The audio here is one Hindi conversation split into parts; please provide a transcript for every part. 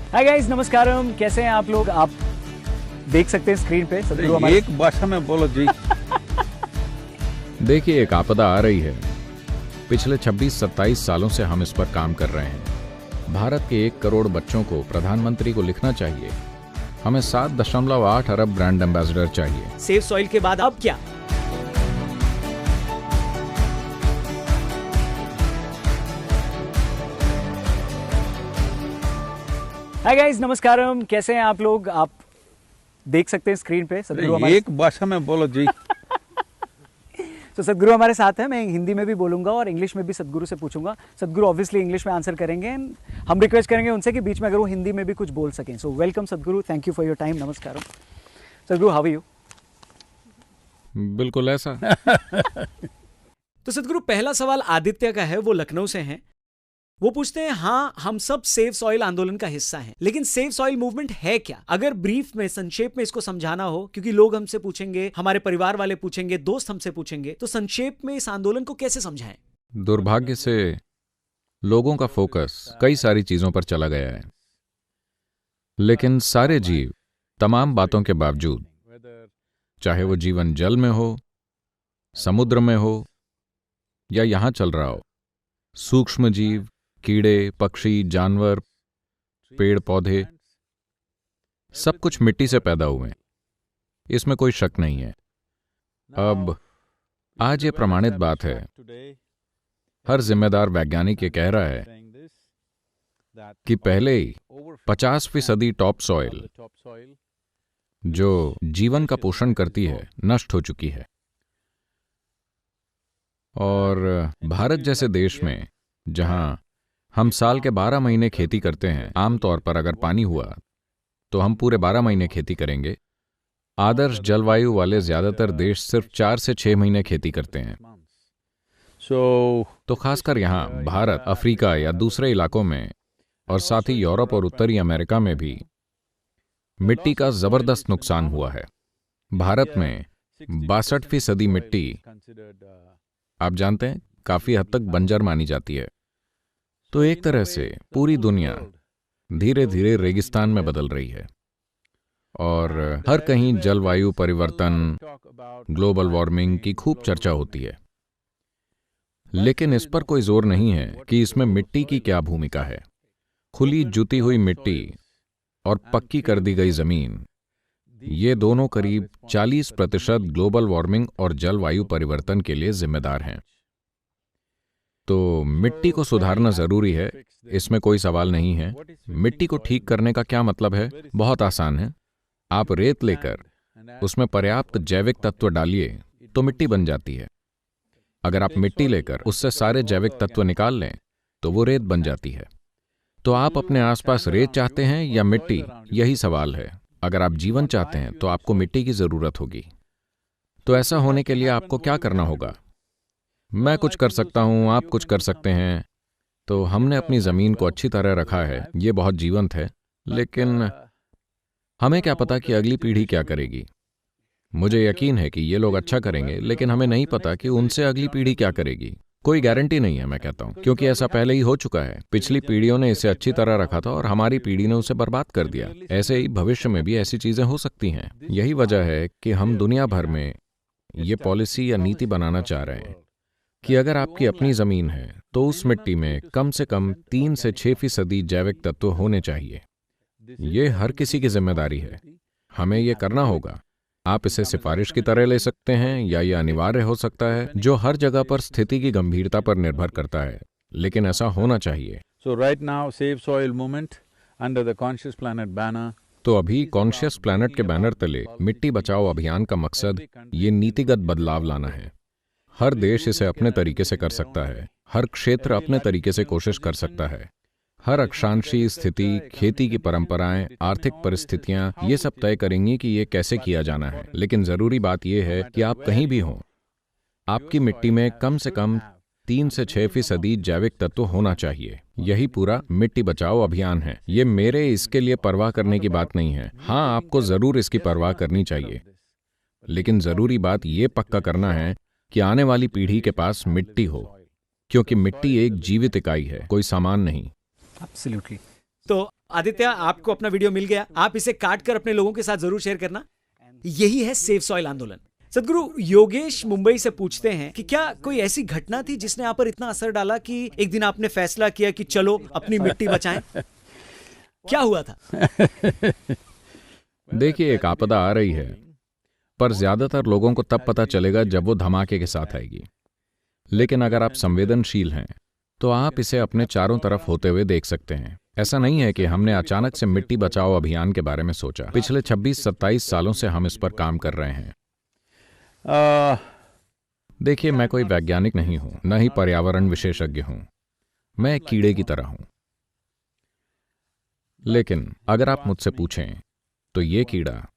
हाय गाइस, नमस्कारम। कैसे हैं आप लोग? आप देख सकते हैं स्क्रीन पे सदगुरु हमारे। एक भाषा में बोलो जी। देखिए, एक आपदा आ रही है। पिछले 26-27 सालों से हम इस पर काम कर रहे हैं। भारत के 1 करोड़ बच्चों को प्रधानमंत्री को लिखना चाहिए। हमें 7.8 अरब ब्रांड एम्बेसडर चाहिए। सेफ सॉइल के बाद अब क्या? हाय गाइस, नमस्कारम। कैसे हैं आप लोग? आप देख सकते हैं स्क्रीन पे सदगुरु हमारे। एक भाषा में बोलो जी। तो सदगुरु हमारे साथ है। मैं हिंदी में भी बोलूंगा और इंग्लिश में भी सदगुरु से पूछूंगा। सदगुरु ऑब्वियसली इंग्लिश में आंसर करेंगे। हम रिक्वेस्ट करेंगे उनसे कि बीच में अगर वो हिंदी में भी कुछ बोल सकें। सो वेलकम सदगुरु, thank you for your time. नमस्कार सदगुरु, हाउ आर यू? बिल्कुल ऐसा। तो सदगुरु, पहला सवाल आदित्य का है। वो लखनऊ से हैं। वो पूछते हैं, हाँ हम सब सेफ सॉइल आंदोलन का हिस्सा हैं, लेकिन सेफ सॉइल मूवमेंट है क्या? अगर ब्रीफ में, संक्षेप में इसको समझाना हो, क्योंकि लोग हमसे पूछेंगे, हमारे परिवार वाले पूछेंगे, दोस्त हमसे पूछेंगे, तो संक्षेप में इस आंदोलन को कैसे समझाएं? दुर्भाग्य से लोगों का फोकस कई सारी चीजों पर चला गया है, लेकिन सारे जीव तमाम बातों के बावजूद, चाहे वो जीवन जल में हो, समुद्र में हो या यहां चल रहा हो, सूक्ष्म जीव, कीड़े, पक्षी, जानवर, पेड़ पौधे, सब कुछ मिट्टी से पैदा हुए हैं। इसमें कोई शक नहीं है। अब आज ये प्रमाणित बात है। हर जिम्मेदार वैज्ञानिक ये कह रहा है कि पहले ही 50% टॉप सॉइल, जो जीवन का पोषण करती है, नष्ट हो चुकी है। और भारत जैसे देश में, जहां हम साल के 12 महीने खेती करते हैं, आमतौर पर अगर पानी हुआ तो हम पूरे 12 महीने खेती करेंगे। आदर्श जलवायु वाले ज्यादातर देश सिर्फ 4 से 6 महीने खेती करते हैं। तो खासकर यहाँ भारत, अफ्रीका या दूसरे इलाकों में, और साथ ही यूरोप और उत्तरी अमेरिका में भी मिट्टी का जबरदस्त नुकसान हुआ है। भारत में 62% मिट्टी, आप जानते हैं, काफी हद तक बंजर मानी जाती है। तो एक तरह से पूरी दुनिया धीरे धीरे रेगिस्तान में बदल रही है और हर कहीं जलवायु परिवर्तन, ग्लोबल वार्मिंग की खूब चर्चा होती है, लेकिन इस पर कोई जोर नहीं है कि इसमें मिट्टी की क्या भूमिका है। खुली जुती हुई मिट्टी और पक्की कर दी गई जमीन, ये दोनों करीब 40% ग्लोबल वार्मिंग और जलवायु परिवर्तन के लिए जिम्मेदार हैं। तो मिट्टी को सुधारना जरूरी है, इसमें कोई सवाल नहीं है। मिट्टी को ठीक करने का क्या मतलब है? बहुत आसान है। आप रेत लेकर उसमें पर्याप्त जैविक तत्व डालिए तो मिट्टी बन जाती है। अगर आप मिट्टी लेकर उससे सारे जैविक तत्व निकाल लें तो वो रेत बन जाती है। तो आप अपने आसपास रेत चाहते हैं या मिट्टी? यही सवाल है। अगर आप जीवन चाहते हैं तो आपको मिट्टी की जरूरत होगी। तो ऐसा होने के लिए आपको क्या करना होगा? मैं कुछ कर सकता हूं, आप कुछ कर सकते हैं। तो हमने अपनी जमीन को अच्छी तरह रखा है, ये बहुत जीवंत है, लेकिन हमें क्या पता कि अगली पीढ़ी क्या करेगी। मुझे यकीन है कि ये लोग अच्छा करेंगे, लेकिन हमें नहीं पता कि उनसे अगली पीढ़ी क्या करेगी। कोई गारंटी नहीं है, मैं कहता हूं, क्योंकि ऐसा पहले ही हो चुका है। पिछली पीढ़ियों ने इसे अच्छी तरह रखा था और हमारी पीढ़ी ने उसे बर्बाद कर दिया। ऐसे ही भविष्य में भी ऐसी चीजें हो सकती हैं। यही वजह है कि हम दुनिया भर में ये पॉलिसी या नीति बनाना चाह रहे हैं कि अगर आपकी अपनी जमीन है तो उस मिट्टी में कम से कम 3 से 6% जैविक तत्व होने चाहिए। ये हर किसी की जिम्मेदारी है, हमें ये करना होगा। आप इसे सिफारिश की तरह ले सकते हैं या ये अनिवार्य हो सकता है, जो हर जगह पर स्थिति की गंभीरता पर निर्भर करता है, लेकिन ऐसा होना चाहिए। right now, Save Soil movement under the Conscious Planet banner. तो अभी कॉन्शियस प्लैनेट के बैनर तले मिट्टी बचाओ अभियान का मकसद ये नीतिगत बदलाव लाना है। हर देश इसे अपने तरीके से कर सकता है, हर क्षेत्र अपने तरीके से कोशिश कर सकता है। हर अक्षांशीय स्थिति, खेती की परंपराएं, आर्थिक परिस्थितियां, ये सब तय करेंगी कि ये कैसे किया जाना है। लेकिन जरूरी बात यह है कि आप कहीं भी हों, आपकी मिट्टी में कम से कम 3 से 6% जैविक तत्व होना चाहिए। यही पूरा मिट्टी बचाओ अभियान है। ये मेरे इसके लिए परवाह करने की बात नहीं है। हाँ, आपको जरूर इसकी परवाह करनी चाहिए, लेकिन जरूरी बात ये पक्का करना है कि आने वाली पीढ़ी के पास मिट्टी हो, क्योंकि मिट्टी एक जीवित इकाई है, कोई सामान नहीं। एब्सोल्युटली। तो आदित्य, आपको अपना वीडियो मिल गया, आप इसे काट कर अपने लोगों के साथ जरूर शेयर करना। यही है सेव सॉइल आंदोलन। सदगुरु योगेश मुंबई से पूछते हैं कि क्या कोई ऐसी घटना थी जिसने आप पर इतना असर डाला कि एक दिन आपने फैसला किया कि चलो अपनी मिट्टी बचाएं? क्या हुआ था? देखिए, एक आपदा आ रही है, पर ज्यादातर लोगों को तब पता चलेगा जब वो धमाके के साथ आएगी। लेकिन अगर आप संवेदनशील हैं तो आप इसे अपने चारों तरफ होते हुए देख सकते हैं। ऐसा नहीं है कि हमने अचानक से मिट्टी बचाओ अभियान के बारे में सोचा। पिछले 26-27 सालों से हम इस पर काम कर रहे हैं। देखिए, मैं कोई वैज्ञानिक नहीं हूं, न ही पर्यावरण विशेषज्ञ हूं। मैं एक कीड़े की तरह हूं। लेकिन अगर आप मुझसे पूछें तो ये कीड़ा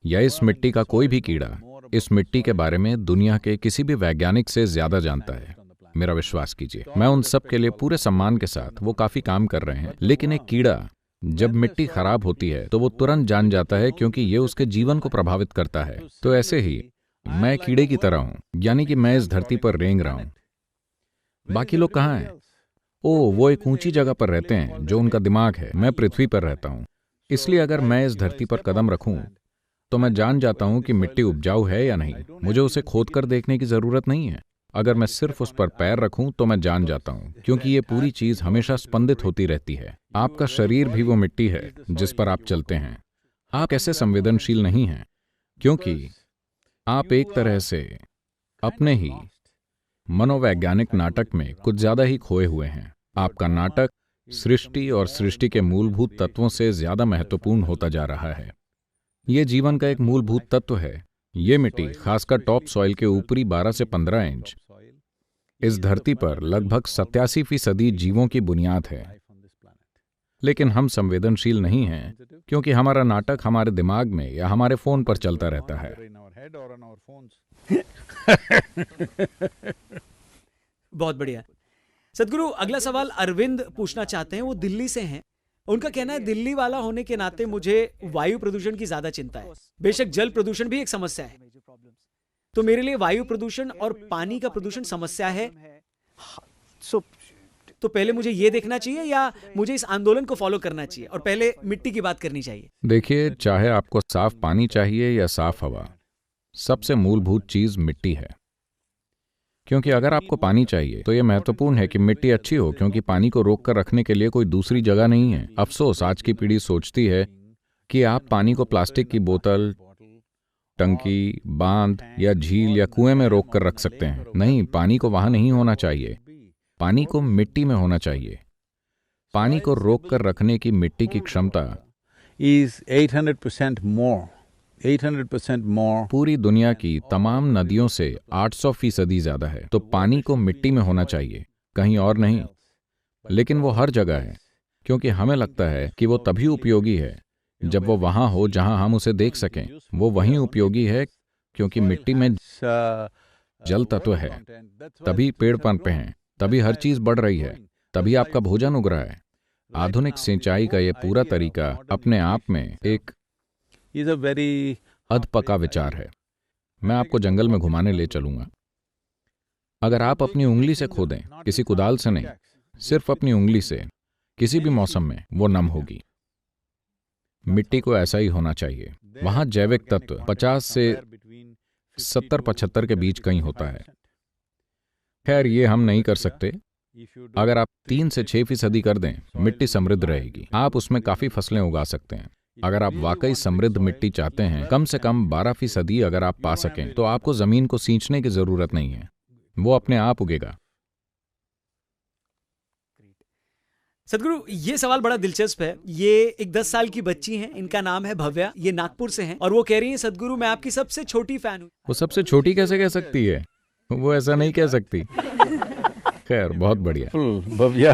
या इस मिट्टी का कोई भी कीड़ा इस मिट्टी के बारे में दुनिया के किसी भी वैज्ञानिक से ज्यादा जानता है। मेरा विश्वास कीजिए। मैं उन सब के लिए पूरे सम्मान के साथ, वो काफी काम कर रहे हैं। लेकिन एक कीड़ा जब मिट्टी खराब होती है तो वो तुरंत जान जाता है, क्योंकि ये उसके जीवन को प्रभावित करता है। तो ऐसे ही मैं कीड़े की तरह हूं, यानी कि मैं इस धरती पर रेंग रहा हूं। बाकी लोग कहाँ हैं? वो एक ऊंची जगह पर रहते हैं जो उनका दिमाग है। मैं पृथ्वी पर रहता हूं। इसलिए अगर मैं इस धरती पर कदम रखूं तो मैं जान जाता हूं कि मिट्टी उपजाऊ है या नहीं। मुझे उसे खोद कर देखने की जरूरत नहीं है। अगर मैं सिर्फ उस पर पैर रखूं तो मैं जान जाता हूं, क्योंकि ये पूरी चीज हमेशा स्पंदित होती रहती है। आपका शरीर भी वो मिट्टी है जिस पर आप चलते हैं। आप कैसे संवेदनशील नहीं हैं? क्योंकि आप एक तरह से अपने ही मनोवैज्ञानिक नाटक में कुछ ज्यादा ही खोए हुए हैं। आपका नाटक सृष्टि और सृष्टि के मूलभूत तत्वों से ज्यादा महत्वपूर्ण होता जा रहा है। ये जीवन का एक मूलभूत तत्व है। ये मिट्टी, खासकर टॉप सॉइल के ऊपरी 12 से 15 इंच, इस धरती पर लगभग 87% जीवों की बुनियाद है। लेकिन हम संवेदनशील नहीं हैं, क्योंकि हमारा नाटक हमारे दिमाग में या हमारे फोन पर चलता रहता है। बहुत बढ़िया। सदगुरु, अगला सवाल अरविंद पूछना चाहते हैं। वो दिल्ली से हैं। उनका कहना है, दिल्ली वाला होने के नाते मुझे वायु प्रदूषण की ज्यादा चिंता है। बेशक जल प्रदूषण भी एक समस्या है, तो मेरे लिए वायु प्रदूषण और पानी का प्रदूषण समस्या है। तो पहले मुझे ये देखना चाहिए या मुझे इस आंदोलन को फॉलो करना चाहिए और पहले मिट्टी की बात करनी चाहिए? देखिए, चाहे आपको साफ पानी चाहिए या साफ हवा, सबसे मूलभूत चीज मिट्टी है। क्योंकि अगर आपको पानी चाहिए तो यह महत्वपूर्ण है कि मिट्टी अच्छी हो, क्योंकि पानी को रोक कर रखने के लिए कोई दूसरी जगह नहीं है। अफसोस, आज की पीढ़ी सोचती है कि आप पानी को प्लास्टिक की बोतल, टंकी, बांध या झील या कुएं में रोक कर रख सकते हैं। नहीं, पानी को वहां नहीं होना चाहिए। पानी को मिट्टी में होना चाहिए। पानी को रोक कर रखने की मिट्टी की क्षमता is 800% more पूरी दुनिया की तमाम नदियों से 800% ज्यादा है। तो पानी को मिट्टी में होना चाहिए, कहीं और नहीं। लेकिन वो हर जगह है, क्योंकि हमें लगता है कि वो तभी उपयोगी है जब वो वहां हो जहां हम उसे देख सकें। वो वहीं उपयोगी है क्योंकि मिट्टी में जल तत्व है, तभी पेड़ पनपे हैं, तभी हर चीज बढ़ रही है, तभी आपका भोजन उग रहा है। आधुनिक सिंचाई का ये पूरा तरीका अपने आप में एक अधपका विचार है। मैं आपको जंगल में घुमाने ले चलूंगा। अगर आप अपनी उंगली से खोदें, किसी कुदाल से नहीं, सिर्फ अपनी उंगली से, किसी भी मौसम में वो नम होगी। मिट्टी को ऐसा ही होना चाहिए। वहां जैविक तत्व 50 से 70-75 के बीच कहीं होता है। खैर, ये हम नहीं कर सकते। अगर आप 3 से 6% कर दें, मिट्टी समृद्ध रहेगी। आप उसमें काफी फसलें उगा सकते हैं। अगर आप वाकई समृद्ध मिट्टी चाहते हैं, कम से कम 12% अगर आप पा सकें, तो आपको जमीन को सींचने की जरूरत नहीं है, वो अपने आप उगेगा। सदगुरु, ये सवाल बड़ा दिलचस्प है। ये एक 10 साल की बच्ची हैं, इनका नाम है भव्या, ये नागपुर से हैं और वो कह रही हैं, सदगुरु मैं आपकी सबसे छोटी फैन हूँ। वो सबसे छोटी कैसे कह सकती है? वो ऐसा नहीं कह सकती। खैर, बहुत बढ़िया। भव्या।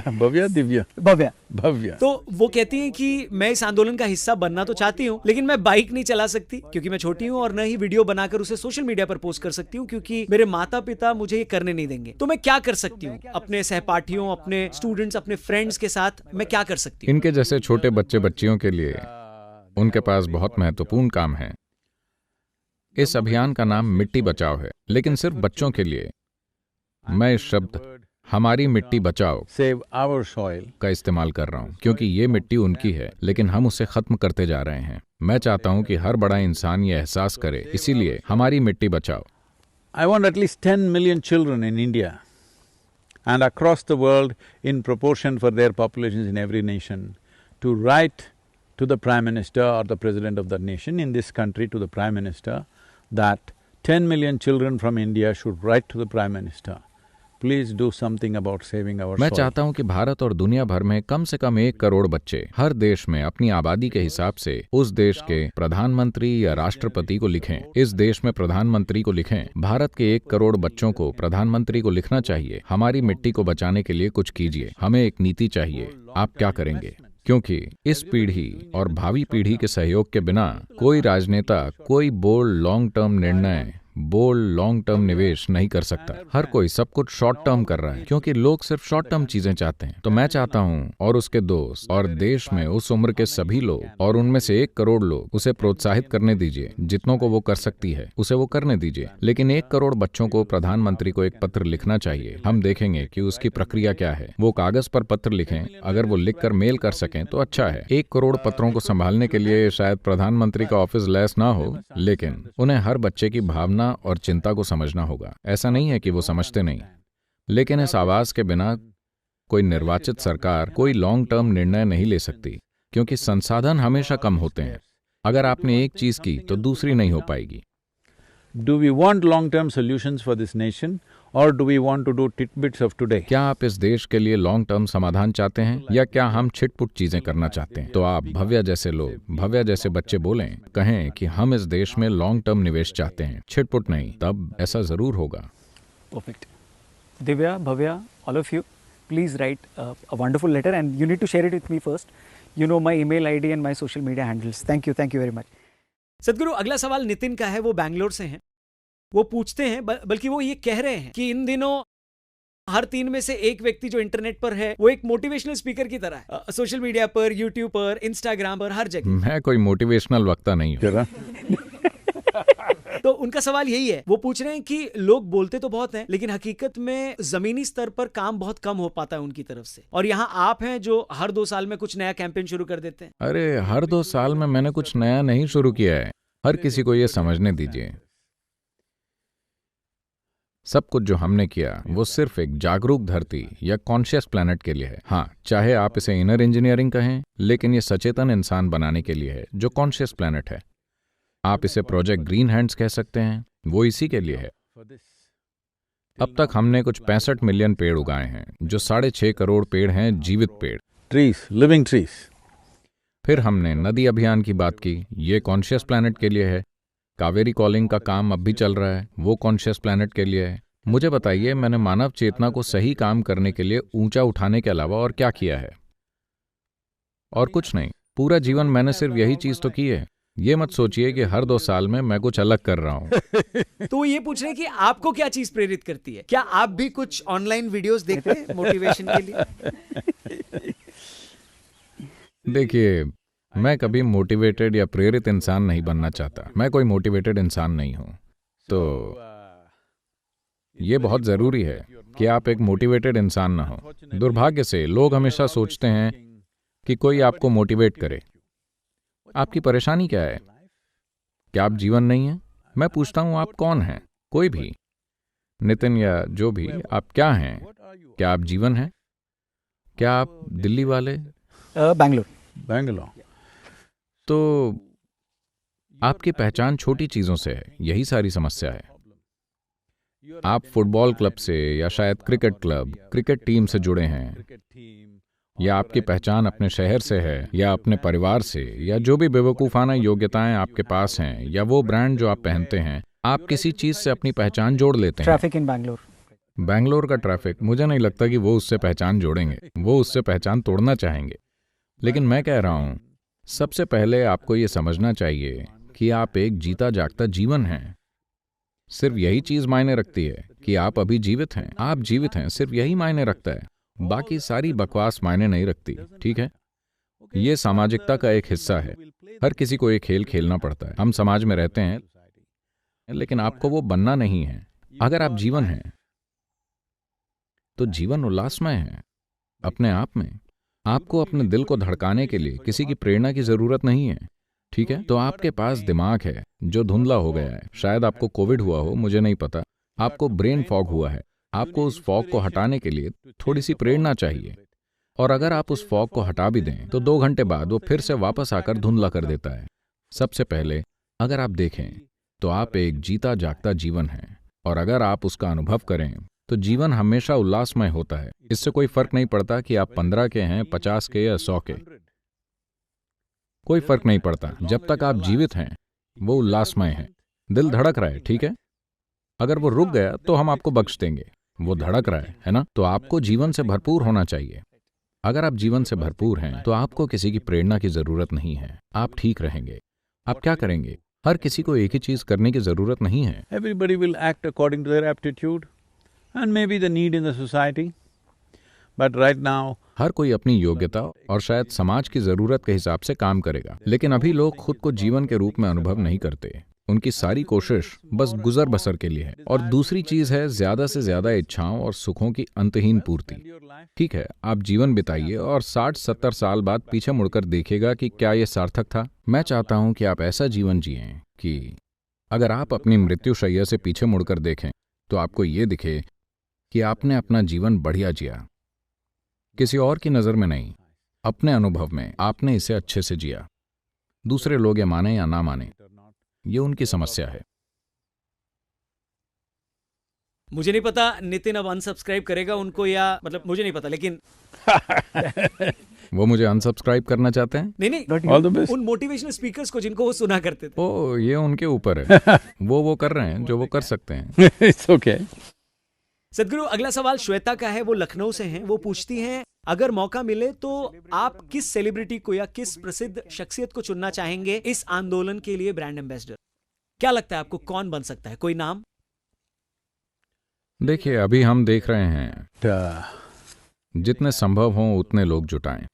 तो वो कहती हैं कि मैं इस आंदोलन का हिस्सा बनना तो चाहती हूँ, लेकिन मैं बाइक नहीं चला सकती क्योंकि मैं छोटी हूँ, और न ही वीडियो बनाकर उसे सोशल मीडिया पर पोस्ट कर सकती हूँ क्योंकि मेरे माता पिता मुझे ये करने नहीं देंगे। तो मैं क्या कर सकती हूँ? अपने सहपाठियों, अपने स्टूडेंट्स, अपने फ्रेंड्स के साथ मैं क्या कर सकती हूँ? इनके जैसे छोटे बच्चे बच्चियों के लिए उनके पास बहुत महत्वपूर्ण काम है। इस अभियान का नाम मिट्टी बचाओ है, लेकिन सिर्फ बच्चों के लिए मैं इस शब्द हमारी मिट्टी बचाओ save our soil. का इस्तेमाल कर रहा हूँ, क्योंकि ये मिट्टी उनकी है, लेकिन हम उसे खत्म करते जा रहे हैं। मैं चाहता हूँ कि हर बड़ा इंसान ये एहसास करे, इसीलिए हमारी मिट्टी बचाओ। I want at least 10 million children in India and across the world in proportion for their populations in every nation to write to the Prime Minister or the President of the nation, in this country to the Prime Minister, that 10 million children from India should write to the Prime Minister, please do something about saving our मैं soil. चाहता हूं कि भारत और दुनिया भर में कम से कम 1 करोड़ बच्चे हर देश में अपनी आबादी के हिसाब से उस देश के प्रधानमंत्री या राष्ट्रपति को लिखें। इस देश में प्रधानमंत्री को लिखें। भारत के 1 करोड़ बच्चों को प्रधानमंत्री को लिखना चाहिए, हमारी मिट्टी को बचाने के लिए कुछ कीजिए, हमें एक नीति चाहिए, आप क्या करेंगे? क्योंकि इस पीढ़ी और भावी पीढ़ी के सहयोग के बिना कोई राजनेता कोई बोल्ड लॉन्ग टर्म निर्णय, बोल्ड लॉन्ग टर्म निवेश नहीं कर सकता। हर कोई सब कुछ शॉर्ट टर्म कर रहा है, क्योंकि लोग सिर्फ शॉर्ट टर्म चीजें चाहते हैं। तो मैं चाहता हूं, और उसके दोस्त और देश में उस उम्र के सभी लोग, और उनमें से 1 करोड़ लोग, उसे प्रोत्साहित करने दीजिए। जितनों को वो कर सकती है उसे वो करने दीजिए, लेकिन 1 करोड़ बच्चों को प्रधानमंत्री को एक पत्र लिखना चाहिए। हम देखेंगे कि उसकी प्रक्रिया क्या है। वो कागज पर पत्र लिखें, अगर वो लिखकर मेल कर सकें तो अच्छा है। 1 करोड़ पत्रों को संभालने के लिए शायद प्रधानमंत्री का ऑफिस लैस ना हो, लेकिन उन्हें हर बच्चे की भावना और चिंता को समझना होगा। ऐसा नहीं है कि वो समझते नहीं, लेकिन इस आवाज के बिना कोई निर्वाचित सरकार कोई लॉन्ग टर्म निर्णय नहीं ले सकती, क्योंकि संसाधन हमेशा कम होते हैं। अगर आपने एक चीज की तो दूसरी नहीं हो पाएगी। Do we want long-term solutions for this nation or do we want to do tidbits of today? क्या आप इस देश के लिए लॉन्ग टर्म समाधान चाहते हैं या क्या हम छिटपुट चीजें करना चाहते हैं? तो आप भव्या जैसे लोग, भव्या जैसे बच्चे बोलें, कहें कि हम इस देश में लॉन्ग टर्म निवेश चाहते हैं, छिटपुट नहीं, तब ऐसा जरूर होगा। Perfect. Divya, Bhavya, all of you, please write a wonderful letter and you need to share it with me first. You know my email ID and my social media handles. Thank you very much. सदगुरु, अगला सवाल नितिन का है, वो बैंगलोर से हैं। वो पूछते हैं, बल्कि वो ये कह रहे हैं कि इन दिनों हर 3 में से एक व्यक्ति जो इंटरनेट पर है वो एक मोटिवेशनल स्पीकर की तरह है, सोशल मीडिया पर, यूट्यूब पर, इंस्टाग्राम पर, हर जगह। मैं कोई मोटिवेशनल वक्ता नहीं हूँ। तो उनका सवाल यही है, वो पूछ रहे हैं कि लोग बोलते तो बहुत हैं, लेकिन हकीकत में जमीनी स्तर पर काम बहुत कम हो पाता है उनकी तरफ से, और यहाँ आप हैं जो हर 2 साल में कुछ नया कैंपेन शुरू कर देते हैं। अरे हर 2 साल में मैंने कुछ नया नहीं शुरू किया है। हर किसी को ये समझने दीजिए, सब कुछ जो हमने किया वो सिर्फ एक जागरूक धरती या कॉन्शियस प्लैनेट के लिए है। हाँ, चाहे आप इसे इनर इंजीनियरिंग कहें, लेकिन ये सचेतन इंसान बनाने के लिए है जो कॉन्शियस प्लैनेट है। आप इसे प्रोजेक्ट ग्रीन हैंड्स कह सकते हैं, वो इसी के लिए है। अब तक हमने कुछ 65 मिलियन पेड़ उगाए हैं, जो 6.5 करोड़ पेड़ हैं, जीवित पेड़, Trees, living trees. फिर हमने नदी अभियान की बात की, ये कॉन्शियस प्लैनेट के लिए है। कावेरी कॉलिंग का काम अब भी चल रहा है, वो कॉन्शियस प्लैनेट के लिए है। मुझे बताइए, मैंने मानव चेतना को सही काम करने के लिए ऊंचा उठाने के अलावा और क्या किया है? और कुछ नहीं। पूरा जीवन मैंने सिर्फ यही चीज तो की है। ये मत सोचिए कि हर 2 साल में मैं कुछ अलग कर रहा हूँ। तो ये पूछ रहे हैं कि आपको क्या चीज प्रेरित करती है? क्या आप भी कुछ ऑनलाइन वीडियोस देखते हैं मोटिवेशन के लिए? देखिए, मैं कभी मोटिवेटेड या प्रेरित इंसान नहीं बनना चाहता। मैं कोई मोटिवेटेड इंसान नहीं हूं। तो ये बहुत जरूरी है कि आप एक मोटिवेटेड इंसान ना हो। दुर्भाग्य से लोग हमेशा सोचते हैं कि कोई आपको मोटिवेट करे। आपकी परेशानी क्या है? क्या आप जीवन नहीं है? मैं पूछता हूं, आप कौन हैं? कोई भी, नितिन या जो भी, आप क्या हैं? क्या आप जीवन हैं? क्या आप दिल्ली वाले? Bangalore. तो आपकी पहचान छोटी चीजों से है, यही सारी समस्या है। आप फुटबॉल क्लब से या शायद क्रिकेट क्लब, क्रिकेट टीम से जुड़े हैं, या आपकी पहचान अपने शहर से है, या अपने परिवार से, या जो भी बेवकूफाना योग्यताएं आपके पास हैं, या वो ब्रांड जो आप पहनते हैं। आप किसी चीज से अपनी पहचान जोड़ लेते हैं। ट्रैफिक इन बैंगलोर, बैंगलोर का ट्रैफिक, मुझे नहीं लगता कि वो उससे पहचान जोड़ेंगे, वो उससे पहचान तोड़ना चाहेंगे। लेकिन मैं कह रहा हूं, सबसे पहले आपको ये समझना चाहिए कि आप एक जीता जागता जीवन हैं। सिर्फ यही चीज मायने रखती है कि आप अभी जीवित हैं। आप जीवित हैं, सिर्फ यही मायने रखता है। बाकी सारी बकवास मायने नहीं रखती, ठीक है? ये सामाजिकता का एक हिस्सा है। हर किसी को ये खेल खेलना पड़ता है। हम समाज में रहते हैं, लेकिन आपको वो बनना नहीं है। अगर आप जीवन हैं तो जीवन उल्लासमय है अपने आप में। आपको अपने दिल को धड़काने के लिए किसी की प्रेरणा की जरूरत नहीं है, ठीक है? तो आपके पास दिमाग है जो धुंधला हो गया है। शायद आपको कोविड हुआ हो, मुझे नहीं पता। आपको ब्रेन फॉग हुआ है। आपको उस फॉग को हटाने के लिए थोड़ी सी प्रेरणा चाहिए, और अगर आप उस फॉग को हटा भी दें तो 2 घंटे बाद वो फिर से वापस आकर धुंधला कर देता है। सबसे पहले अगर आप देखें तो आप एक जीता जागता जीवन है, और अगर आप उसका अनुभव करें तो जीवन हमेशा उल्लासमय होता है। इससे कोई फर्क नहीं पड़ता कि आप 15 के हैं, 50 के या 100 के, कोई फर्क नहीं पड़ता। जब तक आप जीवित हैं वो उल्लासमय है। दिल धड़क रहा है, ठीक है? अगर वो रुक गया तो हम आपको बख्श देंगे। वो धड़क रहा है ना? तो आपको जीवन से भरपूर होना चाहिए। अगर आप जीवन से भरपूर हैं तो आपको किसी की प्रेरणा की जरूरत नहीं है। आप ठीक रहेंगे। आप क्या करेंगे? हर किसी को एक ही चीज करने की जरूरत नहीं है। Everybody will act according to their aptitude and maybe the need in the society. But right now, हर कोई अपनी योग्यता और शायद समाज की जरूरत के हिसाब से काम करेगा, लेकिन अभी लोग खुद को जीवन के रूप में अनुभव नहीं करते। उनकी सारी कोशिश बस गुजर बसर के लिए है। और दूसरी चीज है ज्यादा से ज्यादा इच्छाओं और सुखों की अंतहीन पूर्ति। ठीक है, आप जीवन बिताइए और 60-70 साल बाद पीछे मुड़कर देखिएगा कि क्या ये सार्थक था। मैं चाहता हूं कि आप ऐसा जीवन जिएं कि अगर आप अपनी मृत्युशैया से पीछे मुड़कर देखें तो आपको ये दिखे कि आपने अपना जीवन बढ़िया जिया, किसी और की नजर में नहीं, अपने अनुभव में आपने इसे अच्छे से जिया। दूसरे लोग ये माने या ना माने, ये उनकी समस्या है। मुझे नहीं पता नितिन अब अनसब्सक्राइब करेगा उनको या मतलब मुझे नहीं पता, लेकिन वो मुझे अनसब्सक्राइब करना चाहते हैं। नहीं all the best. उन मोटिवेशनल स्पीकर्स को जिनको वो सुना करते थे। ओ, ये उनके ऊपर है। वो कर रहे हैं जो वो कर सकते हैं। It's okay. सदगुरु, अगला सवाल श्वेता का है। वो लखनऊ से हैं। वो पूछती हैं, अगर मौका मिले तो आप किस सेलिब्रिटी को या किस प्रसिद्ध शख्सियत को चुनना चाहेंगे इस आंदोलन के लिए ब्रांड एम्बेसडर? क्या लगता है आपको कौन बन सकता है? कोई नाम? देखिए, अभी हम देख रहे हैं जितने संभव हों उतने लोग जुटाएं।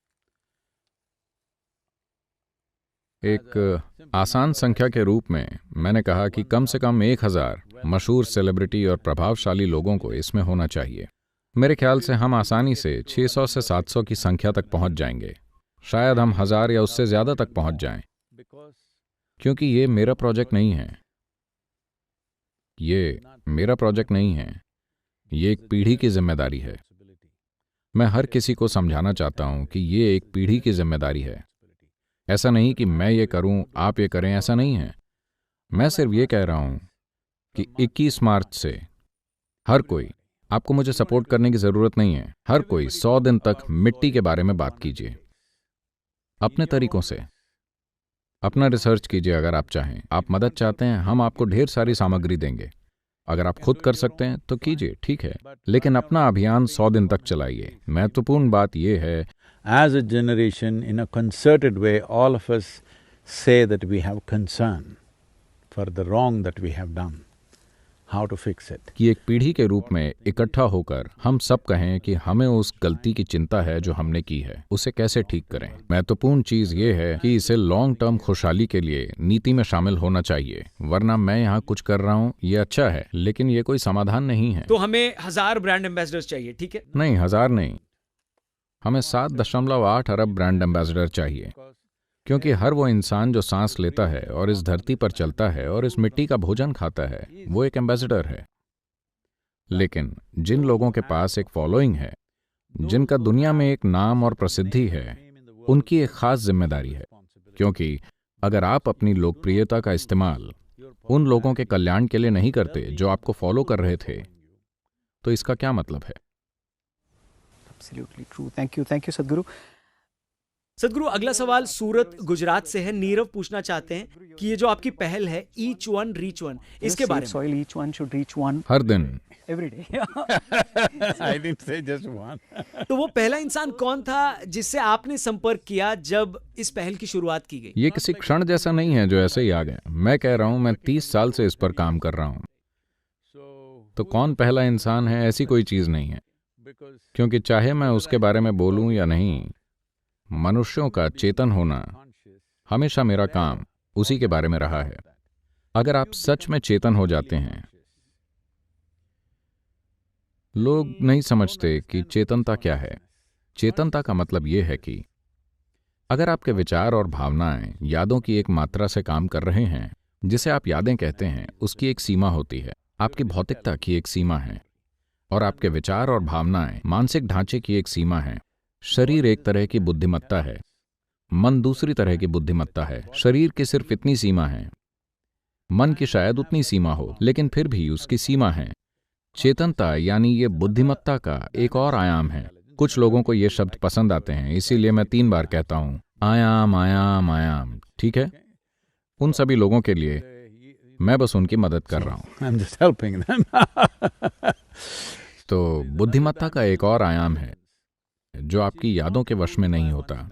एक आसान संख्या के रूप में मैंने कहा कि कम से कम 1000 मशहूर सेलिब्रिटी और प्रभावशाली लोगों को इसमें होना चाहिए। मेरे ख्याल से हम आसानी से 600 से 700 की संख्या तक पहुंच जाएंगे। शायद हम 1000 या उससे ज्यादा तक पहुंच जाएं, क्योंकि ये मेरा प्रोजेक्ट नहीं है। ये मेरा प्रोजेक्ट नहीं है, ये एक पीढ़ी की जिम्मेदारी है। मैं हर किसी को समझाना चाहता हूं कि ये एक पीढ़ी की जिम्मेदारी है। ऐसा नहीं कि मैं ये करूं, आप ये करें, ऐसा नहीं है। मैं सिर्फ ये कह रहा हूं कि 21 मार्च से हर कोई, आपको मुझे सपोर्ट करने की जरूरत नहीं है, हर कोई 100 दिन तक मिट्टी के बारे में बात कीजिए अपने तरीकों से। अपना रिसर्च कीजिए अगर आप चाहें। आप मदद चाहते हैं, हम आपको ढेर सारी सामग्री देंगे। अगर आप खुद कर सकते हैं तो कीजिए, ठीक है, लेकिन अपना अभियान 100 दिन तक चलाइए। महत्वपूर्ण बात यह है, As a generation, in a concerted way, all of us say that we have concern for the wrong that we have done, how to fix it. कि एक पीढ़ी के रूप में इकट्ठा होकर हम सब कहें कि हमें उस गलती की चिंता है जो हमने की है, उसे कैसे ठीक करें। महत्वपूर्ण चीज ये है कि इसे लॉन्ग टर्म खुशहाली के लिए नीति में शामिल होना चाहिए। वरना मैं यहाँ कुछ कर रहा हूँ, ये अच्छा है, लेकिन ये कोई समाधान नहीं है। तो हमें 1000 ब्रांड एम्बेसडर्स चाहिए, ठीक है? नहीं, 1000 नहीं, हमें 7.8 अरब ब्रांड एम्बेसडर चाहिए, क्योंकि हर वो इंसान जो सांस लेता है और इस धरती पर चलता है और इस मिट्टी का भोजन खाता है, वो एक एम्बेसडर है। लेकिन जिन लोगों के पास एक फॉलोइंग है, जिनका दुनिया में एक नाम और प्रसिद्धि है, उनकी एक खास जिम्मेदारी है। क्योंकि अगर आप अपनी लोकप्रियता का इस्तेमाल उन लोगों के कल्याण के लिए नहीं करते जो आपको फॉलो कर रहे थे, तो इसका क्या मतलब है? Absolutely true. Thank you, सदगुरु। सदगुरु, अगला सवाल सूरत गुजरात से है। नीरव पूछना चाहते हैं कि ये जो आपकी पहल है ईच वन रीच वन, इसके बारे में। Soil, each one should reach one. हर दिन। Every day. I didn't say just one. तो वो पहला इंसान कौन था जिससे आपने संपर्क किया जब इस पहल की शुरुआत की गई? ये किसी क्षण जैसा नहीं है जो ऐसे ही आ गया। मैं कह रहा हूं, मैं 30 साल से इस पर काम कर रहा हूं। तो कौन पहला इंसान है, ऐसी कोई चीज नहीं है। क्योंकि चाहे मैं उसके बारे में बोलूं या नहीं, मनुष्यों का चेतन होना हमेशा मेरा काम उसी के बारे में रहा है। अगर आप सच में चेतन हो जाते हैं लोग नहीं समझते कि चेतनता क्या है। चेतनता का मतलब यह है कि अगर आपके विचार और भावनाएं यादों की एक मात्रा से काम कर रहे हैं, जिसे आप यादें कहते हैं, उसकी एक सीमा होती है। आपकी भौतिकता की एक सीमा है और आपके विचार और भावनाएं मानसिक ढांचे की एक सीमा है। शरीर एक तरह की बुद्धिमत्ता है, मन दूसरी तरह की बुद्धिमत्ता है। शरीर की सिर्फ इतनी सीमा है, मन की शायद उतनी सीमा हो, लेकिन फिर भी उसकी सीमा है। चेतनता यानी ये बुद्धिमत्ता का एक और आयाम है। कुछ लोगों को ये शब्द पसंद आते हैं, इसीलिए मैं 3 बार कहता हूं, आयाम आयाम आयाम। ठीक है, उन सभी लोगों के लिए मैं बस उनकी मदद कर रहा हूं। I'm just helping them. तो बुद्धिमत्ता का एक और आयाम है जो आपकी यादों के वश में नहीं होता,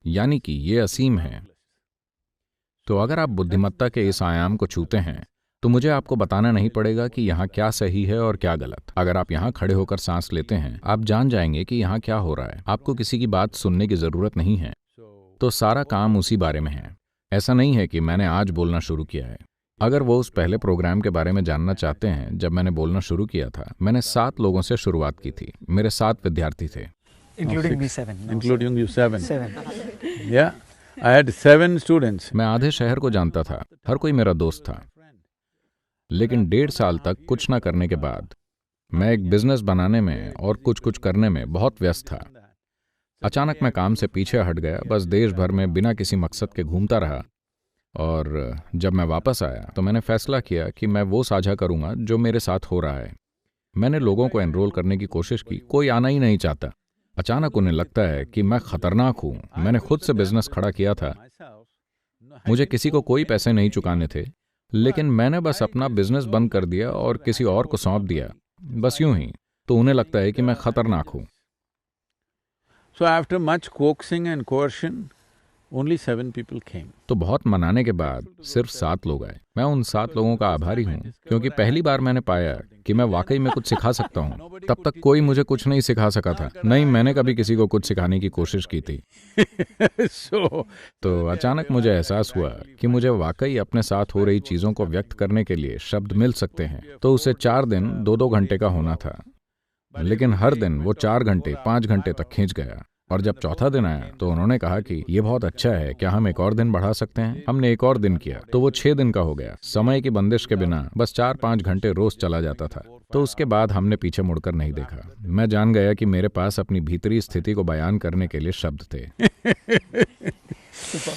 यानी कि ये असीम है। तो अगर आप बुद्धिमत्ता के इस आयाम को छूते हैं तो मुझे आपको बताना नहीं पड़ेगा कि यहाँ क्या सही है और क्या गलत। अगर आप यहाँ खड़े होकर सांस लेते हैं, आप जान जाएंगे कि यहाँ क्या हो रहा है। आपको किसी की बात सुनने की जरूरत नहीं है। तो सारा काम उसी बारे में है। ऐसा नहीं है कि मैंने आज बोलना शुरू किया है। अगर वो उस पहले प्रोग्राम के बारे में जानना चाहते हैं, जब मैंने बोलना शुरू किया था, मैंने 7 लोगों से शुरुआत की थी। मेरे 7 विद्यार्थी थे। Including me, 7. No, Including you, 7. 7. Yeah, I had 7 students. मैं आधे शहर को जानता था, हर कोई मेरा दोस्त था। लेकिन 1.5 साल तक कुछ न करने के बाद मैं एक बिजनेस बनाने में और कुछ करने में बहुत व्यस्त था। अचानक मैं काम से पीछे हट गया, बस देश भर में बिना किसी मकसद के घूमता रहा। और जब मैं वापस आया तो मैंने फैसला किया कि मैं वो साझा करूंगा जो मेरे साथ हो रहा है। मैंने लोगों को एनरोल करने की कोशिश की, कोई आना ही नहीं चाहता। अचानक उन्हें लगता है कि मैं खतरनाक हूं। मैंने खुद से बिजनेस खड़ा किया था, मुझे किसी को कोई पैसे नहीं चुकाने थे, लेकिन मैंने बस अपना बिजनेस बंद कर दिया और किसी और को सौंप दिया, बस यूं ही। तो उन्हें लगता है कि मैं खतरनाक हूं। So after much coaxing and coercion, only 7 people came. तो बहुत मनाने के बाद सिर्फ 7 लोग आए। मैं उन 7 लोगों का आभारी हूं, क्योंकि पहली बार मैंने पाया कि मैं वाकई में कुछ सिखा सकता हूं। तब तक कोई मुझे कुछ नहीं सिखा सका था, नहीं मैंने कभी किसी को कुछ सिखाने की कोशिश की थी। तो अचानक मुझे एहसास हुआ कि मुझे वाकई अपने साथ हो रही चीजों को व्यक्त करने के लिए शब्द मिल सकते हैं। तो उसे 4 दिन 2-2 घंटे का होना था, लेकिन हर दिन वो 4 घंटे 5 घंटे तक खींच गया। और जब चौथा दिन आया तो उन्होंने कहा कि ये बहुत अच्छा है, क्या हम एक और दिन बढ़ा सकते हैं? हमने एक और दिन किया तो वो 6 दिन का हो गया। समय की बंदिश के बिना बस 4-5 घंटे रोज चला जाता था। तो उसके बाद हमने पीछे मुड़कर नहीं देखा। मैं जान गया कि मेरे पास अपनी भीतरी स्थिति को बयान करने के लिए शब्द थे।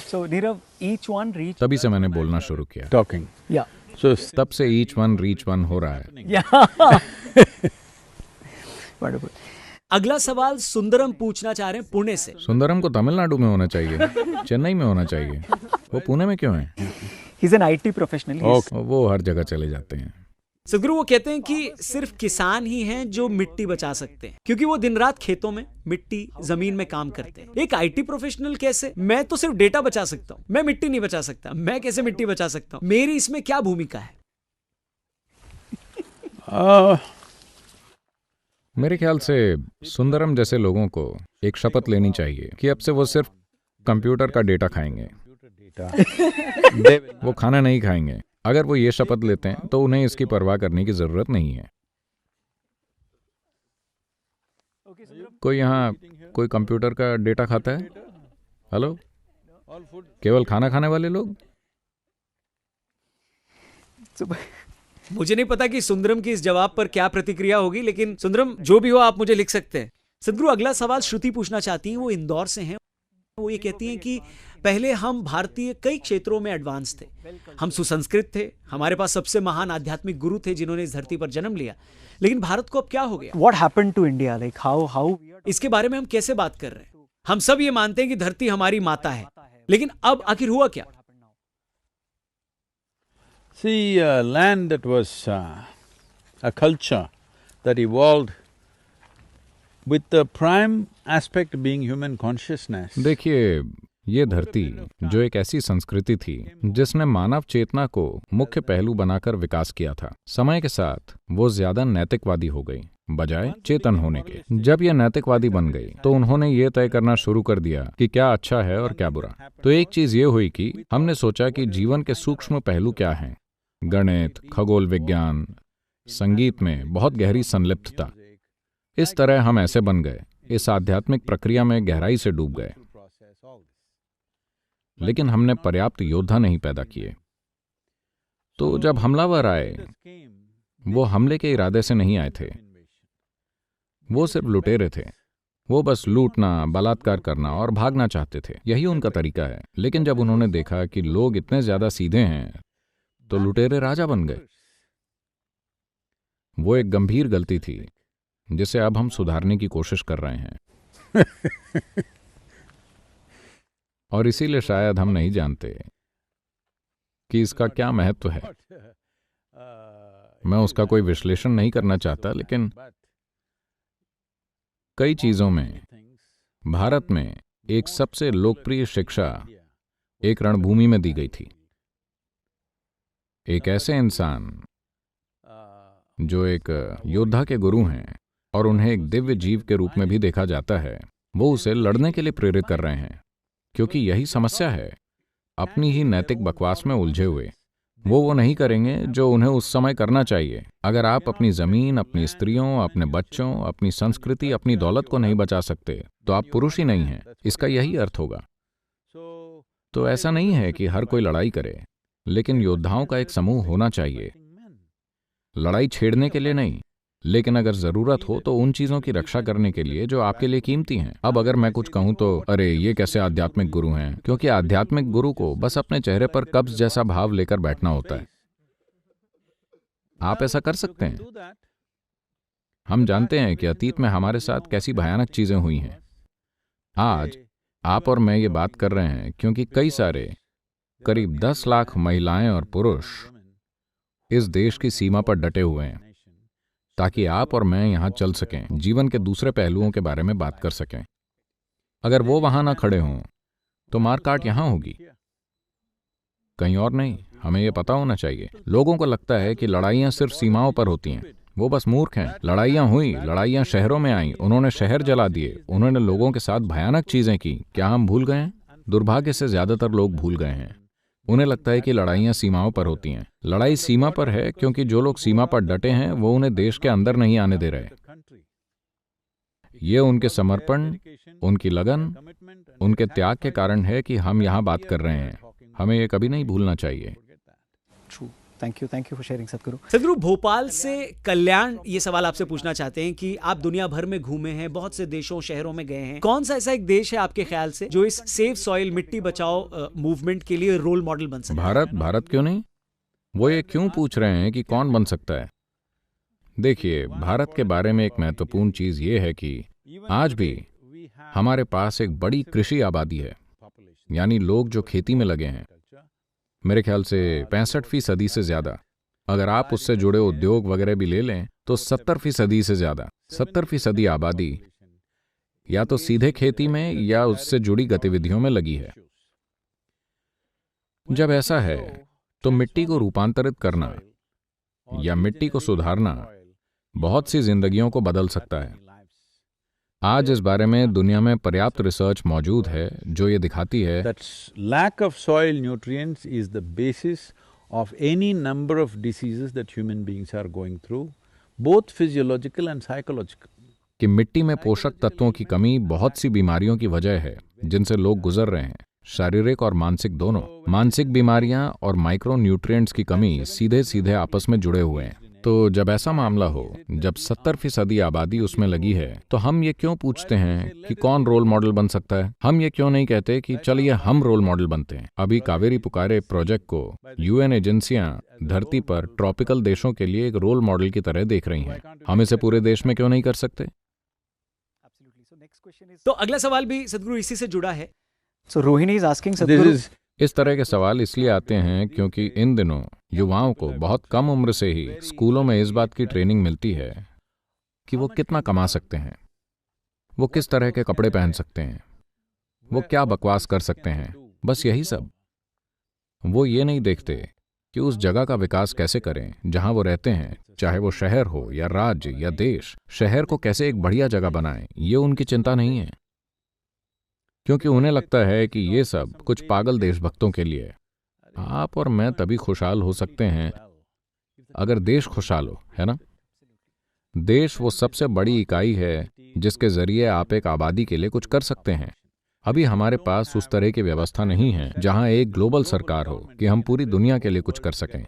So Nirav, each one reach. तभी से मैंने बोलना शुरू किया। Talking. Yeah. So तब से each one reach one हो रहा है। Yeah. Wonderful. अगला सवाल सुंदरम पूछना चाह रहे हैं पुणे से। सुंदरम को तमिलनाडु में होना चाहिए, चेन्नई में होना चाहिए। वो पुणे में क्यों है? He's an IT professional. He's- वो हर जगह चले जाते हैं। सदगुरु वो कहते हैं कि सिर्फ किसान ही हैं जो मिट्टी बचा सकते हैं, क्योंकि वो दिन रात खेतों में मिट्टी जमीन में काम करते हैं। एक आईटी प्रोफेशनल कैसे? मैं तो सिर्फ डेटा बचा सकता हूँ, मैं मिट्टी नहीं बचा सकता। मैं कैसे मिट्टी बचा सकता हूँ? मेरी इसमें क्या भूमिका है? मेरे ख्याल से सुंदरम जैसे लोगों को एक शपथ लेनी चाहिए कि अब से वो सिर्फ कंप्यूटर का डेटा खाएंगे, वो खाना नहीं खाएंगे। अगर वो ये शपथ लेते हैं तो उन्हें इसकी परवाह करने की जरूरत नहीं है। कोई यहाँ कोई कंप्यूटर का डेटा खाता है? हेलो, केवल खाना खाने वाले लोग? मुझे नहीं पता कि सुंदरम की इस जवाब पर क्या प्रतिक्रिया होगी, लेकिन सुंदरम जो भी हो आप मुझे लिख सकते हैं। सदगुरु अगला सवाल श्रुति पूछना चाहती हैं, वो इंदौर से हैं। वो ये कहती हैं कि पहले हम भारतीय कई क्षेत्रों में एडवांस थे, हम सुसंस्कृत थे, हमारे पास सबसे महान आध्यात्मिक गुरु थे जिन्होंने इस धरती पर जन्म लिया, लेकिन भारत को अब क्या हो गया? What happened to India? Like how? इसके बारे में हम कैसे बात कर रहे हैं? हम सब ये मानते हैं कि धरती हमारी माता है, लेकिन अब आखिर हुआ क्या? see, land that was a culture that evolved with the prime aspect being human consciousness. देखिए, ये धरती जो एक ऐसी संस्कृति थी जिसने मानव चेतना को मुख्य पहलू बनाकर विकास किया था, समय के साथ वो ज्यादा नैतिकवादी हो गई बजाय चेतन होने के। जब ये नैतिकवादी बन गई तो उन्होंने ये तय करना शुरू कर दिया कि क्या अच्छा है और क्या बुरा। तो एक चीज ये हुई कि हमने सोचा कि जीवन के सूक्ष्म पहलू क्या हैं। गणित, खगोल विज्ञान, संगीत में बहुत गहरी संलिप्तता, इस तरह हम ऐसे बन गए, इस आध्यात्मिक प्रक्रिया में गहराई से डूब गए, लेकिन हमने पर्याप्त योद्धा नहीं पैदा किए। तो जब हमलावर आए, वो हमले के इरादे से नहीं आए थे, वो सिर्फ लुटेरे थे। वो बस लूटना, बलात्कार करना और भागना चाहते थे, यही उनका तरीका है। लेकिन जब उन्होंने देखा कि लोग इतने ज्यादा सीधे हैं, तो लुटेरे राजा बन गए। वो एक गंभीर गलती थी जिसे अब हम सुधारने की कोशिश कर रहे हैं। और इसीलिए शायद हम नहीं जानते कि इसका क्या महत्व है। मैं उसका कोई विश्लेषण नहीं करना चाहता, लेकिन कई चीजों में भारत में एक सबसे लोकप्रिय शिक्षा एक रणभूमि में दी गई थी। एक ऐसे इंसान जो एक योद्धा के गुरु हैं और उन्हें एक दिव्य जीव के रूप में भी देखा जाता है, वो उसे लड़ने के लिए प्रेरित कर रहे हैं, क्योंकि यही समस्या है। अपनी ही नैतिक बकवास में उलझे हुए वो नहीं करेंगे जो उन्हें उस समय करना चाहिए। अगर आप अपनी जमीन, अपनी स्त्रियों, अपने बच्चों, अपनी संस्कृति, अपनी दौलत को नहीं बचा सकते, तो आप पुरुष ही नहीं हैं। इसका यही अर्थ होगा। तो ऐसा नहीं है कि हर कोई लड़ाई करे, लेकिन योद्धाओं का एक समूह होना चाहिए, लड़ाई छेड़ने के लिए नहीं, लेकिन अगर जरूरत हो तो उन चीजों की रक्षा करने के लिए जो आपके लिए कीमती हैं। अब अगर मैं कुछ कहूं तो अरे ये कैसे आध्यात्मिक गुरु हैं, क्योंकि आध्यात्मिक गुरु को बस अपने चेहरे पर कब्ज जैसा भाव लेकर बैठना होता है। आप ऐसा कर सकते हैं। हम जानते हैं कि अतीत में हमारे साथ कैसी भयानक चीजें हुई हैं। आज आप और मैं ये बात कर रहे हैं क्योंकि कई सारे, करीब 10 लाख महिलाएं और पुरुष इस देश की सीमा पर डटे हुए हैं, ताकि आप और मैं यहां चल सकें, जीवन के दूसरे पहलुओं के बारे में बात कर सकें। अगर वो वहां ना खड़े हों तो मारकाट यहां होगी, कहीं और नहीं। हमें यह पता होना चाहिए। लोगों को लगता है कि लड़ाइयां सिर्फ सीमाओं पर होती हैं। वो बस मूर्ख हैं। लड़ाइयां हुई, लड़ाइयां शहरों में आईं, उन्होंने शहर जला दिए, उन्होंने लोगों के साथ भयानक चीजें की। क्या हम भूल गए हैं? दुर्भाग्य से ज्यादातर लोग भूल गए हैं। उन्हें लगता है कि लड़ाइयां सीमाओं पर होती हैं। लड़ाई सीमा पर है क्योंकि जो लोग सीमा पर डटे हैं वो उन्हें देश के अंदर नहीं आने दे रहे। ये उनके समर्पण, उनकी लगन, उनके त्याग के कारण है कि हम यहां बात कर रहे हैं। हमें ये कभी नहीं भूलना चाहिए। थैंक यू फॉर शेयरिंग सदगुरु। सदगुरु, भोपाल से कल्याण ये सवाल आपसे पूछना चाहते हैं कि आप दुनिया भर में घूमे हैं, बहुत से देशों, शहरों में गए हैं। कौन सा ऐसा एक देश है आपके ख्याल से जो इस सेव सॉइल, मिट्टी बचाओ मूवमेंट के लिए रोल मॉडल बन सके? भारत क्यों नहीं? वो ये क्यों पूछ रहे हैं कि कौन बन सकता है? देखिए, भारत के बारे में एक महत्वपूर्ण चीज ये है कि आज भी हमारे पास एक बड़ी कृषि आबादी है, यानी लोग जो खेती में लगे हैं। मेरे ख्याल से 65% से ज्यादा। अगर आप उससे जुड़े उद्योग वगैरह भी ले लें तो 70% से ज्यादा, 70% आबादी या तो सीधे खेती में या उससे जुड़ी गतिविधियों में लगी है। जब ऐसा है तो मिट्टी को रूपांतरित करना या मिट्टी को सुधारना बहुत सी जिंदगियों को बदल सकता है। आज इस बारे में दुनिया में पर्याप्त रिसर्च मौजूद है जो ये दिखाती है that lack of soil nutrients is the basis of any number of diseases that human beings are going through, both physiological and psychological. कि मिट्टी में पोषक तत्वों की कमी बहुत सी बीमारियों की वजह है जिनसे लोग गुजर रहे हैं, शारीरिक और मानसिक दोनों। मानसिक बीमारियां और माइक्रो न्यूट्रिएंट्स की कमी सीधे सीधे आपस में जुड़े हुए हैं। तो जब ऐसा मामला हो, जब 70% आबादी उसमें लगी है, तो हम ये क्यों पूछते हैं कि कौन रोल मॉडल बन सकता है? हम ये क्यों नहीं कहते कि चलिए हम रोल मॉडल बनते हैं? अभी कावेरी पुकारे प्रोजेक्ट को UN एजेंसियां धरती पर ट्रॉपिकल देशों के लिए एक रोल मॉडल की तरह देख रही हैं। हम इसे पूरे देश में क्यों नहीं कर सकते? तो अगला सवाल भी सदगुरु इसी से जुड़ा है। So Rohini is asking Sadhguru, इस तरह के सवाल इसलिए आते हैं क्योंकि इन दिनों युवाओं को बहुत कम उम्र से ही स्कूलों में इस बात की ट्रेनिंग मिलती है कि वो कितना कमा सकते हैं, वो किस तरह के कपड़े पहन सकते हैं, वो क्या बकवास कर सकते हैं, बस यही सब। वो ये नहीं देखते कि उस जगह का विकास कैसे करें जहां वो रहते हैं, चाहे वो शहर हो या राज्य या देश। शहर को कैसे एक बढ़िया जगह बनाएं, ये उनकी चिंता नहीं है, क्योंकि उन्हें लगता है कि ये सब कुछ पागल देशभक्तों के लिए। आप और मैं तभी खुशहाल हो सकते हैं अगर देश खुशहाल हो, है ना? देश वो सबसे बड़ी इकाई है जिसके जरिए आप एक आबादी के लिए कुछ कर सकते हैं। अभी हमारे पास उस तरह की व्यवस्था नहीं है जहां एक ग्लोबल सरकार हो कि हम पूरी दुनिया के लिए कुछ कर सकें।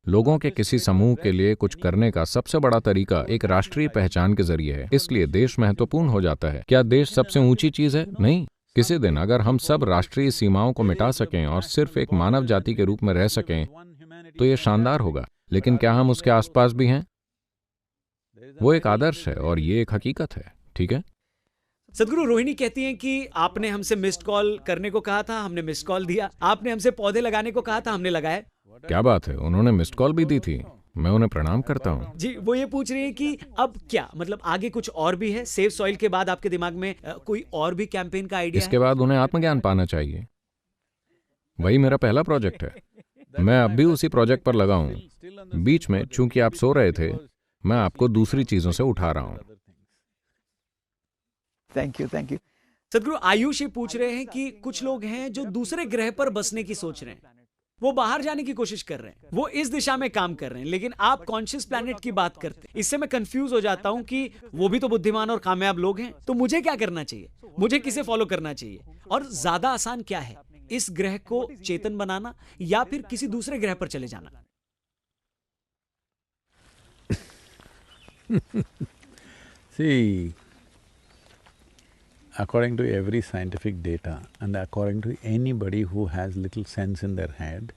लोगों के किसी समूह के लिए कुछ करने का सबसे बड़ा तरीका एक राष्ट्रीय पहचान के जरिए है, इसलिए देश महत्वपूर्ण हो जाता है। क्या देश सबसे ऊंची चीज है? नहीं। किसी दिन अगर हम सब राष्ट्रीय सीमाओं को मिटा सकें और सिर्फ एक मानव जाति के रूप में रह सकें तो ये शानदार होगा। लेकिन क्या हम उसके आसपास भी हैं? वो एक आदर्श है और ये एक हकीकत है। ठीक है। सदगुरु, रोहिणी कहती हैं कि आपने हमसे मिस्ड कॉल करने को कहा था, हमने मिस्ड कॉल दिया। आपने हमसे पौधे लगाने को कहा था, हमने लगाए। क्या बात है, उन्होंने मिस्ड कॉल भी दी थी। मैं उन्हें प्रणाम करता हूँ। जी, वो ये पूछ रही हैं कि अब क्या मतलब आगे कुछ और भी है? सेव सॉइल के बाद आपके दिमाग में कोई और भी कैंपेन का आइडिया इसके बाद उन्हें आत्मज्ञान पाना चाहिए। वही मेरा पहला प्रोजेक्ट है। मैं अब भी उसी प्रोजेक्ट पर लगा हूँ। बीच में चूंकि आप सो रहे थे, मैं आपको दूसरी चीजों से उठा रहा हूँ। Thank you, thank you. सदगुरु, आयुष ये पूछ रहे हैं कि कुछ लोग हैं जो दूसरे ग्रह पर बसने की सोच रहे हैं, वो बाहर जाने की कोशिश कर रहे हैं, वो इस दिशा में काम कर रहे हैं, लेकिन आप कॉन्शियस प्लैनेट की बात करते हैं। इससे मैं कंफ्यूज हो जाता हूं कि वो भी तो बुद्धिमान और कामयाब लोग हैं, तो मुझे क्या करना चाहिए? मुझे किसे फॉलो करना चाहिए? और ज्यादा आसान क्या है, इस ग्रह को चेतन बनाना या फिर किसी दूसरे ग्रह पर चले जाना? See, according to every scientific data and according to anybody who has little sense in their head,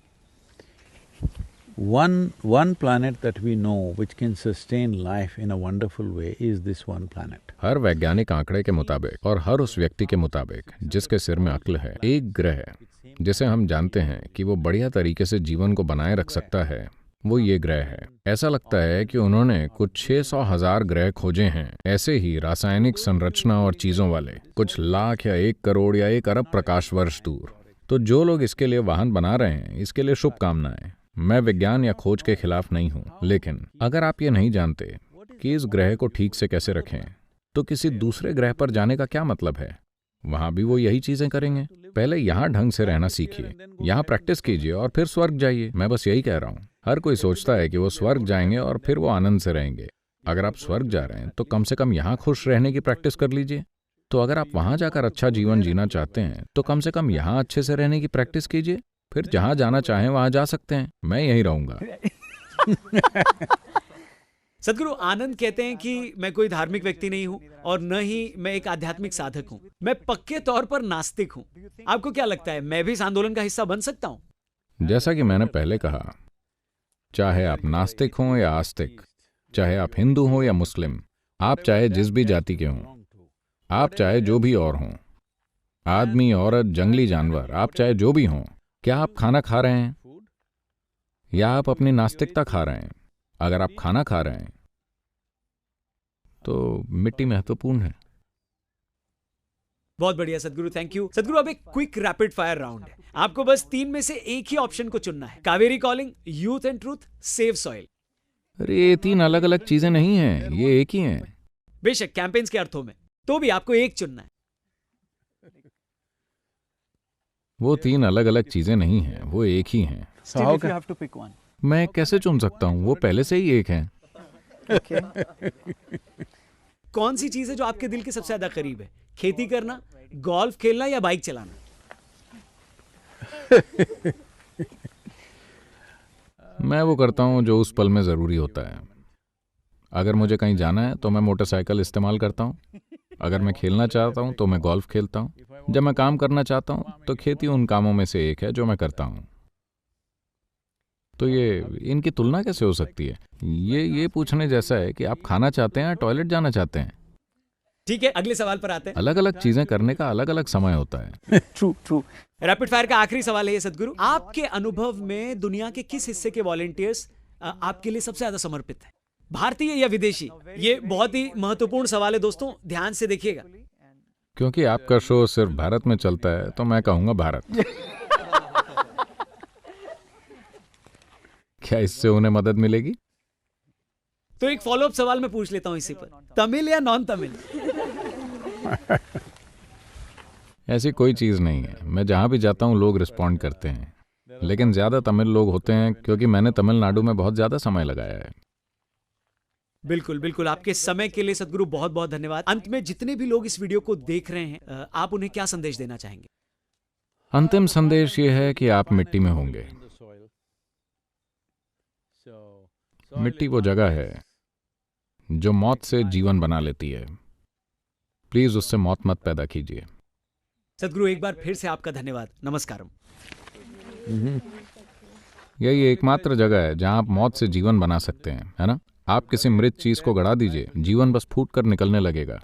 one planet that we know which can sustain life in a wonderful way is this one planet. हर वैज्ञानिक आंकड़े के मुताबिक और हर उस व्यक्ति के मुताबिक जिसके सिर में अक्ल है, एक ग्रह जिसे हम जानते हैं कि वो बढ़िया तरीके से जीवन को बनाए रख सकता है, वो ये ग्रह है। ऐसा लगता है कि उन्होंने कुछ 600,000 ग्रह खोजे हैं, ऐसे ही रासायनिक संरचना और चीजों वाले, कुछ लाख या 1 करोड़ या 1 अरब प्रकाश वर्ष दूर। तो जो लोग इसके लिए वाहन बना रहे हैं, इसके लिए शुभकामनाएं। मैं विज्ञान या खोज के खिलाफ नहीं हूं, लेकिन अगर आप ये नहीं जानते कि इस ग्रह को ठीक से कैसे रखें, तो किसी दूसरे ग्रह पर जाने का क्या मतलब है? वहां भी वो यही चीजें करेंगे। पहले यहाँ ढंग से रहना सीखिए, यहाँ प्रैक्टिस कीजिए और फिर स्वर्ग जाइए। मैं बस यही कह रहा हूँ। हर कोई सोचता है कि वो स्वर्ग जाएंगे और फिर वो आनंद से रहेंगे। अगर आप स्वर्ग जा रहे हैं तो कम से कम यहाँ खुश रहने की प्रैक्टिस कर लीजिए। तो अगर आप वहां जाकर अच्छा जीवन जीना चाहते हैं तो कम से कम यहाँ अच्छे से रहने की प्रैक्टिस कीजिए, फिर जहां जाना चाहें वहां जा सकते हैं। मैं यहीं रहूंगा। सदगुरु, आनंद कहते हैं कि मैं कोई धार्मिक व्यक्ति नहीं हूं और न ही मैं एक आध्यात्मिक साधक हूं, मैं पक्के तौर पर नास्तिक हूं। आपको क्या लगता है, मैं भी इस आंदोलन का हिस्सा बन सकता हूं? जैसा कि मैंने पहले कहा, चाहे आप नास्तिक हों या आस्तिक, चाहे आप हिंदू हों या मुस्लिम, आप चाहे जिस भी जाति के हों, आप चाहे जो भी और हों, आदमी, औरत, जंगली जानवर, आप चाहे जो भी हों, क्या आप खाना खा रहे हैं या आप अपनी नास्तिकता खा रहे हैं? अगर आप खाना खा रहे हैं तो मिट्टी महत्वपूर्ण है। बहुत बढ़िया सदगुरु, थैंक यू। सदगुरु, अब एक क्विक रैपिड फायर राउंड है। आपको बस 3 में से एक ही ऑप्शन को चुनना है। Kaveri calling, youth and truth, save soil. अरे ये 3 अलग अलग चीजें नहीं हैं, ये एक ही हैं। बेशक कैंपेन्स के अर्थों में, तो भी आपको एक चुनना है। वो 3 अलग अलग चीजें नहीं हैं, वो एक ही हैं। Still, if you have to pick one. मैं कैसे चुन सकता हूँ? वो पहले से ही एक हैं। Okay. कौन सी चीज है जो आपके दिल के सबसे ज्यादा करीब है? खेती करना, गोल्फ खेलना या बाइक चलाना? मैं वो करता हूँ जो उस पल में जरूरी होता है। अगर मुझे कहीं जाना है तो मैं मोटरसाइकिल इस्तेमाल करता हूँ। अगर मैं खेलना चाहता हूँ तो मैं गोल्फ खेलता हूँ। जब मैं काम करना चाहता हूँ तो खेती उन कामों में से एक है जो मैं करता हूँ। तो ये इनकी तुलना कैसे हो सकती है? ये पूछने जैसा है कि आप खाना चाहते हैं या टॉयलेट जाना चाहते हैं। ठीक है, अगले सवाल पर आते हैं। अलग अलग चीजें करने का अलग अलग समय होता है। True, true. रैपिड फायर का आखिरी सवाल है ये सदगुरु, आपके अनुभव में दुनिया के किस हिस्से के वॉलंटियर्स आपके लिए सबसे ज्यादा समर्पित है? भारतीय या विदेशी? ये बहुत ही महत्वपूर्ण सवाल है दोस्तों, ध्यान से देखिएगा। क्योंकि आपका शो सिर्फ भारत में चलता है तो मैं कहूंगा भारत। क्या इससे उन्हें मदद मिलेगी? तो एक फॉलोअप सवाल मैं पूछ लेता हूं इसी पर, तमिल या नॉन तमिल? ऐसी कोई चीज नहीं है। मैं जहां भी जाता हूं लोग रिस्पॉन्ड करते हैं, लेकिन ज्यादा तमिल लोग होते हैं क्योंकि मैंने तमिलनाडु में बहुत ज्यादा समय लगाया है। बिल्कुल बिल्कुल, आपके समय के लिए सदगुरु बहुत बहुत धन्यवाद। अंत में जितने भी लोग इस वीडियो को देख रहे हैं, आप उन्हें क्या संदेश देना चाहेंगे? अंतिम संदेश ये है कि आप मिट्टी में होंगे। मिट्टी वो जगह है जो मौत से जीवन बना लेती है। प्लीज उससे मौत मत पैदा कीजिए। सदगुरु एक बार फिर से आपका धन्यवाद। नमस्कारम। यही एकमात्र जगह है जहां आप मौत से जीवन बना सकते हैं, है ना? आप किसी मृत चीज को गड़ा दीजिए, जीवन बस फूट कर निकलने लगेगा।